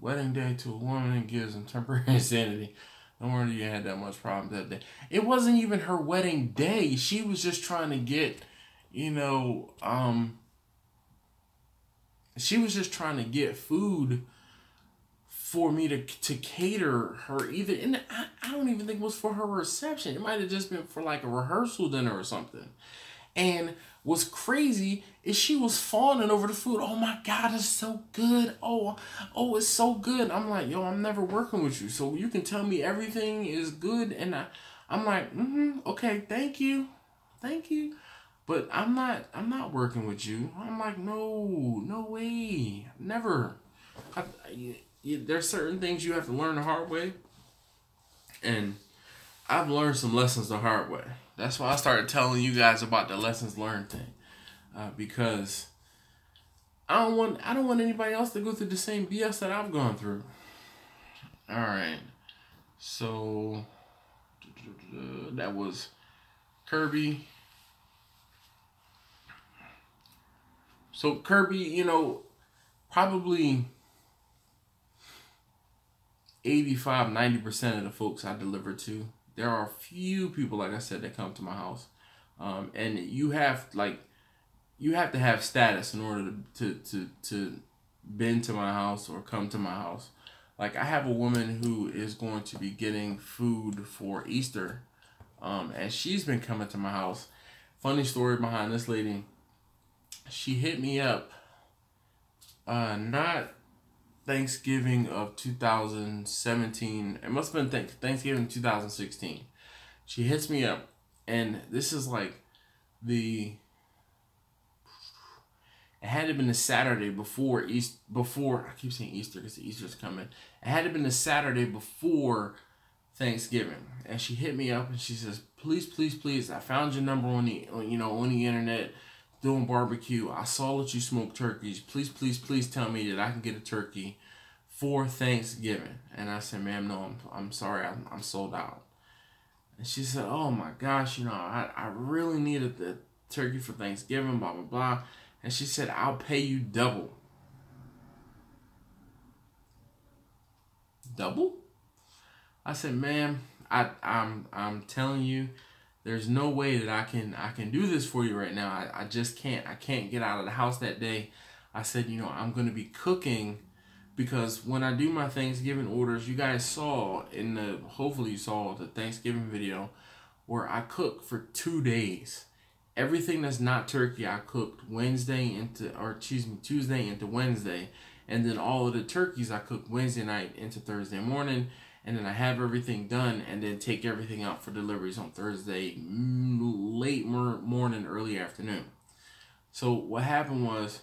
Wedding day to a woman and gives them temporary insanity. Don't worry, you had that much problem that day. It wasn't even her wedding day. She was just trying to get, you know, she was just trying to get food for me to cater her. Either, and I don't even think it was for her reception. It might have just been for like a rehearsal dinner or something. And what's crazy is she was fawning over the food. Oh my God, it's so good. Oh, it's so good. I'm like, yo, I'm never working with you, so you can tell me everything is good. And I'm like, okay, thank you. But I'm not working with you. I'm like, no way, never. There's certain things you have to learn the hard way, and I've learned some lessons the hard way. That's why I started telling you guys about the lessons learned thing, because I don't want anybody else to go through the same BS that I've gone through. All right, so that was Kirby. So Kirby, you know, probably 85-90% of the folks I deliver to, there are a few people, like I said, that come to my house. And you have to have status in order to been to my house or come to my house. Like, I have a woman who is going to be getting food for Easter, and she's been coming to my house. Funny story behind this lady. She hit me up, not Thanksgiving of 2017. It must have been Thanksgiving 2016. She hits me up, and this is like it had to have been the Saturday before I keep saying Easter because Easter's coming. It had to have been the Saturday before Thanksgiving. And she hit me up and she says, please, please, please, I found your number on the internet doing barbecue. I saw that you smoke turkeys. Please, please, please tell me that I can get a turkey for Thanksgiving. And I said, ma'am, no, I'm sorry, I'm sold out. And she said, oh my gosh, I really needed the turkey for Thanksgiving, blah, blah, blah. And she said, I'll pay you double. Double? I said, ma'am, I'm telling you, there's no way that I can do this for you right now. I just can't. I can't get out of the house that day. I said, I'm going to be cooking, because when I do my Thanksgiving orders, you guys saw hopefully you saw the Thanksgiving video where I cook for 2 days. Everything that's not turkey, I cooked Tuesday into Wednesday. And then all of the turkeys, I cooked Wednesday night into Thursday morning. And then I have everything done and then take everything out for deliveries on Thursday, late morning, early afternoon. So what happened was,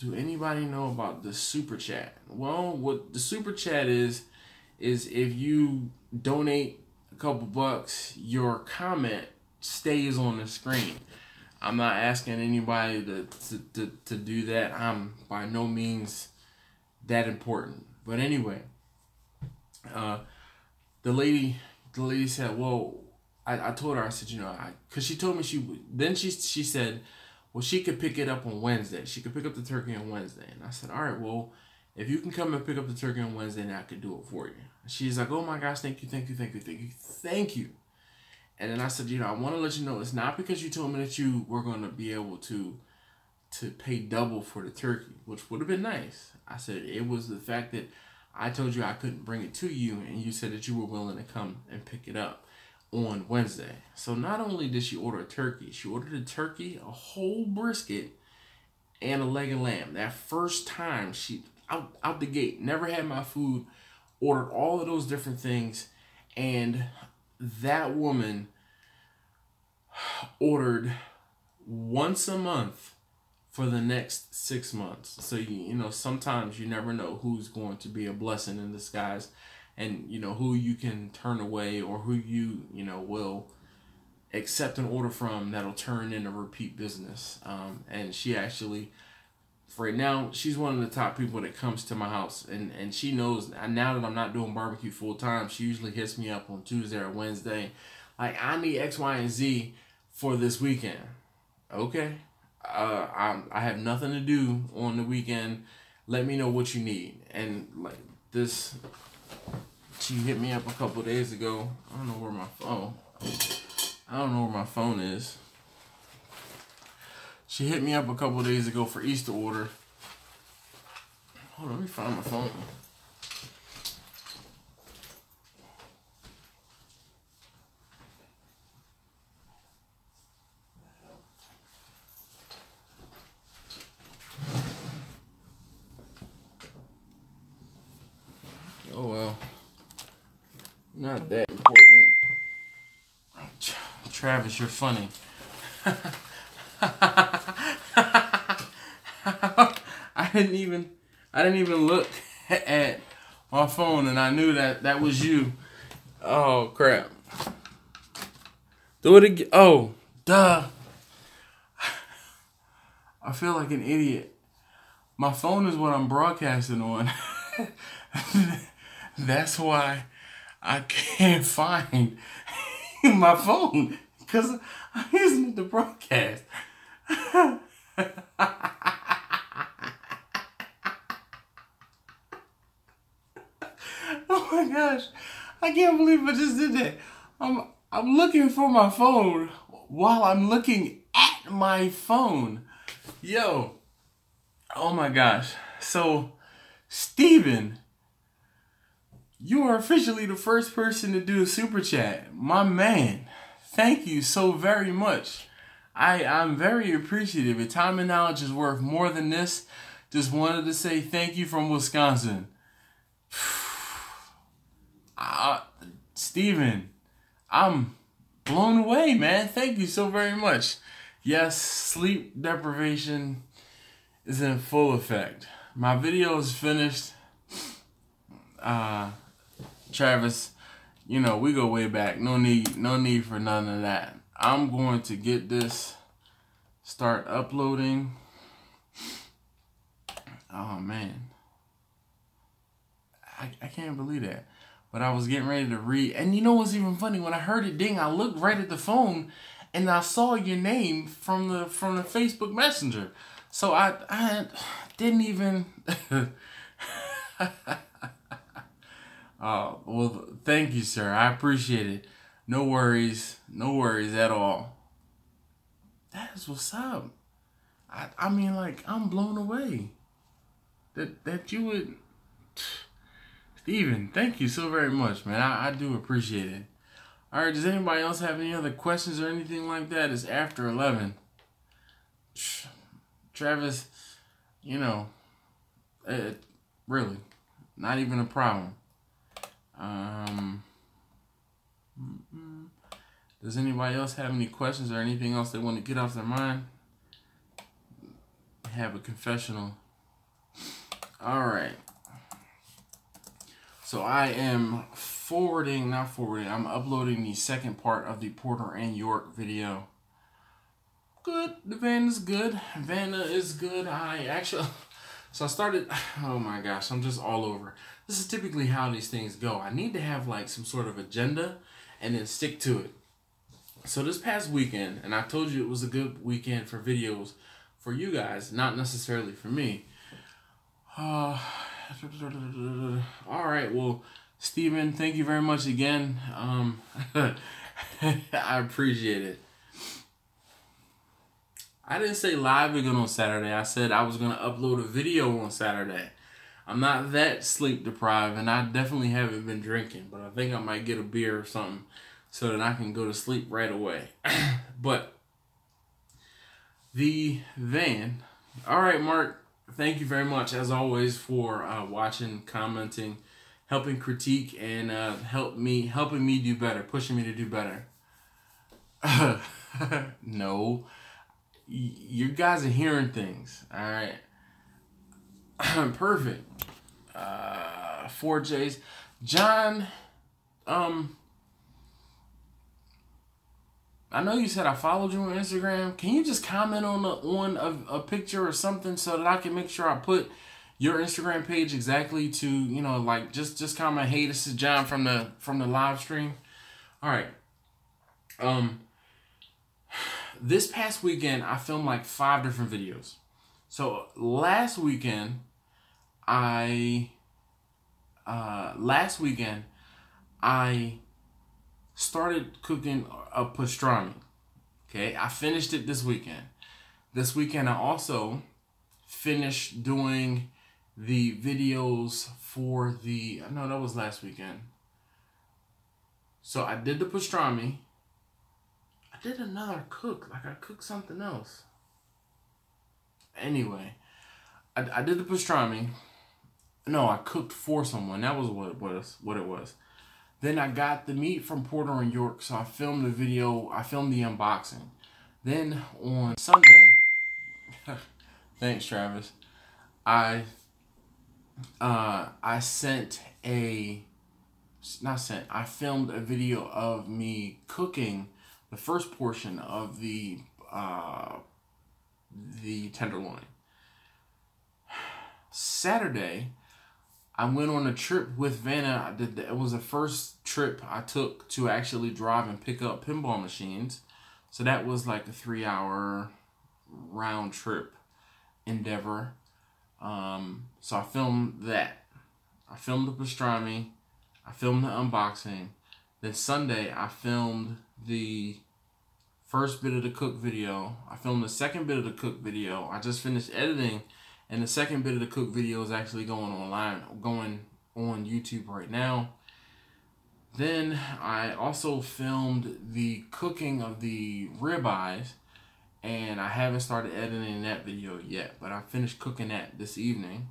do anybody know about the super chat? Well, what the super chat is if you donate a couple bucks, your comment stays on the screen. I'm not asking anybody to do that. I'm by no means that important. But anyway, the lady said, well, I told her, I said, because she told me she said, well, she could pick it up on Wednesday. She could pick up the turkey on Wednesday. And I said, all right, well, if you can come and pick up the turkey on Wednesday, then I could do it for you. She's like, oh my gosh, thank you. And then I said, I want to let you know, it's not because you told me that you were going to be able to pay double for the turkey, which would have been nice. I said, it was the fact that I told you I couldn't bring it to you, and you said that you were willing to come and pick it up on Wednesday. So not only did she order a turkey, she ordered a turkey, a whole brisket, and a leg of lamb. That first time, she out the gate, never had my food, ordered all of those different things, and that woman ordered once a month for the next 6 months. So sometimes you never know who's going to be a blessing in disguise, and who you can turn away, or who you will accept an order from that'll turn into repeat business. And she actually, right now, she's one of the top people that comes to my house, and she knows now that I'm not doing barbecue full time. She usually hits me up on Tuesday or Wednesday, like, I need X, Y, and Z for this weekend. Okay. I have nothing to do on the weekend. Let me know what you need. And like this, she hit me up a couple of days ago. I don't know where my phone is. She hit me up a couple of days ago for Easter order. Hold on, let me find my phone. Oh well, not that important. Travis, you're funny. I didn't even look at my phone, and I knew that was you. Oh crap! Do it again. Oh, duh. I feel like an idiot. My phone is what I'm broadcasting on. That's why I can't find my phone, because I'm using it to broadcast. Oh my gosh. I can't believe I just did that. I'm looking for my phone while I'm looking at my phone. Yo. Oh my gosh. So, Steven, you are officially the first person to do a super chat. My man, thank you so very much. I'm very appreciative. If time and knowledge is worth more than this, just wanted to say thank you from Wisconsin. Steven, I'm blown away, man. Thank you so very much. Yes, sleep deprivation is in full effect. My video is finished. Travis, you know, we go way back. No need for none of that. I'm going to get this, start uploading. Oh man. I can't believe that. But I was getting ready to read. And you know what's even funny? When I heard it ding, I looked right at the phone and I saw your name from the Facebook Messenger. So I didn't even oh, well, thank you, sir. I appreciate it. No worries at all. That is what's up. I mean, like, I'm blown away that you would. Steven, thank you so very much, man. I do appreciate it. All right, does anybody else have any other questions or anything like that? It's after 11. Travis, you know, really, not even a problem. Does anybody else have any questions or anything else they want to get off their mind? Have a confessional. All right. So I am I'm uploading the second part of the Porter and York video. Good. The van is good. Vanna is good. So I started, oh my gosh, I'm just all over. This is typically how these things go. I need to have like some sort of agenda and then stick to it. So this past weekend, and I told you it was a good weekend for videos for you guys, not necessarily for me. All right, well, Steven, thank you very much again. I appreciate it. I didn't say live again on Saturday. I said I was going to upload a video on Saturday. I'm not that sleep deprived, and I definitely haven't been drinking, but I think I might get a beer or something so that I can go to sleep right away. But the van. All right, Mark. Thank you very much, as always, for watching, commenting, helping critique, and helping me do better, pushing me to do better. No. You guys are hearing things, all right? Perfect. 4Js. John, I know you said I followed you on Instagram. Can you just comment on a picture or something so that I can make sure I put your Instagram page exactly to, you know, like just comment, hey, this is John from the live stream. All right. This past weekend I filmed like 5 different videos. So last weekend I started cooking a pastrami. Okay, I finished it this weekend. This weekend I also finished doing the videos for no, that was last weekend. So I did the pastrami. I did another cook, like I cooked something else. Anyway, I did the pastrami. No, I cooked for someone. That was what it was. Then I got the meat from Porter and York, so I filmed the video. I filmed the unboxing. Then on Sunday, thanks Travis, I filmed a video of me cooking the first portion of the tenderloin. Saturday, I went on a trip with Vanna. It was the first trip I took to actually drive and pick up pinball machines. So that was like a 3-hour round trip endeavor. So I filmed that. I filmed the pastrami. I filmed the unboxing. Then Sunday, I filmed the first bit of the cook video. I filmed the second bit of the cook video. I just finished editing, and the second bit of the cook video is actually going on YouTube right now. Then I also filmed the cooking of the ribeyes, and I haven't started editing that video yet, but I finished cooking that this evening.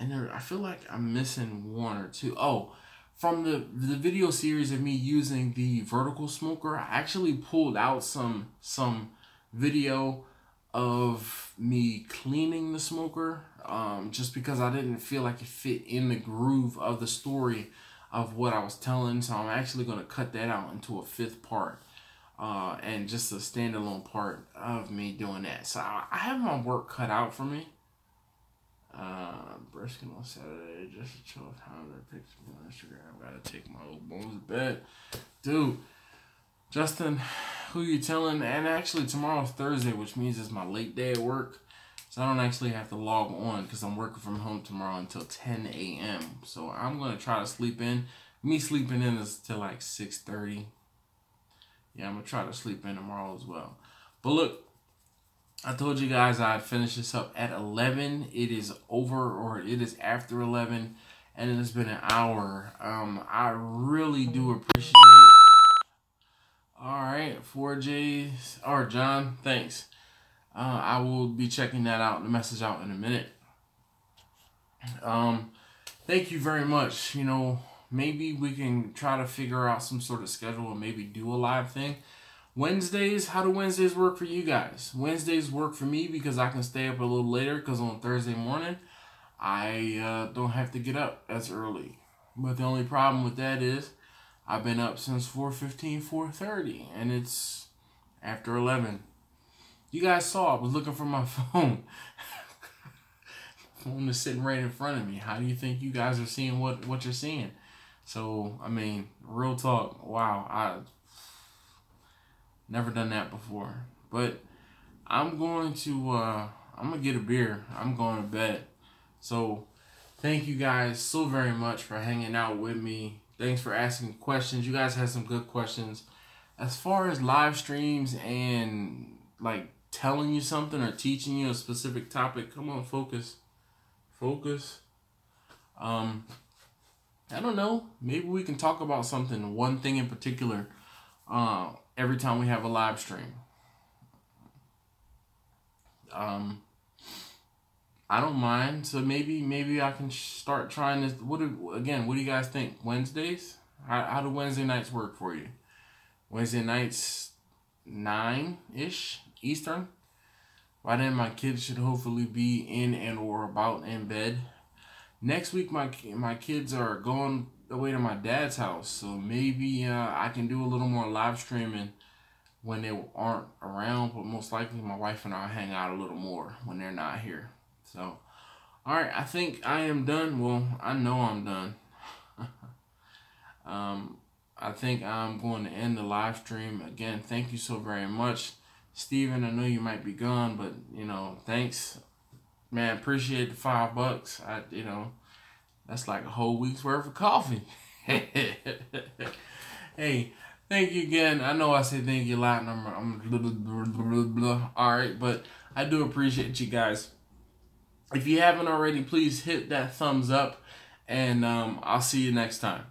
And I feel like I'm missing one or two. Oh, from the video series of me using the vertical smoker, I actually pulled out some video of me cleaning the smoker, just because I didn't feel like it fit in the groove of the story of what I was telling. So I'm actually going to cut that out into a 5th part, and just a standalone part of me doing that. So I have my work cut out for me. Brisket on Saturday, just to chill with how that picture on Instagram. Gotta take my old bones to bed. Dude, Justin, who you telling? And actually tomorrow's Thursday, which means it's my late day at work. So I don't actually have to log on because I'm working from home tomorrow until 10 a.m. So I'm going to try to sleep in. Me sleeping in is till like 6:30. Yeah, I'm going to try to sleep in tomorrow as well. But look, I told you guys I'd finish this up at 11. It is over, or it is after 11, and it has been an hour. I really do appreciate it. All right, 4J's, or John, thanks. I will be checking that out, the message out in a minute. Thank you very much. You know, maybe we can try to figure out some sort of schedule and maybe do a live thing. Wednesdays, how do Wednesdays work for you guys? Wednesdays work for me because I can stay up a little later, because on Thursday morning, I don't have to get up as early. But the only problem with that is I've been up since 4:15, 4:30, and it's after 11. You guys saw I was looking for my phone. Phone is sitting right in front of me. How do you think you guys are seeing what you're seeing? So, I mean, real talk. Wow, I never done that before. But I'm going to get a beer. I'm going to bed. So thank you guys so very much for hanging out with me. Thanks for asking questions. You guys had some good questions. As far as live streams and like telling you something or teaching you a specific topic, come on, focus. I don't know. Maybe we can talk about something, one thing in particular, every time we have a live stream. I don't mind. So maybe I can start trying this. What do you guys think? Wednesdays? How do Wednesday nights work for you? Wednesday nights 9-ish Eastern. By then my kids should hopefully be in and or about in bed. Next week my kids are going away to my dad's house, so maybe I can do a little more live streaming when they aren't around, but most likely my wife and I hang out a little more when they're not here. So, alright, I think I am done. Well, I know I'm done. I think I'm going to end the live stream. Again, thank you so very much. Steven, I know you might be gone, but, you know, thanks. Man, appreciate the $5. That's like a whole week's worth of coffee. Hey, thank you again. I know I say thank you a lot, and I'm blah, blah, blah, blah. All right, but I do appreciate you guys. If you haven't already, please hit that thumbs up, and I'll see you next time.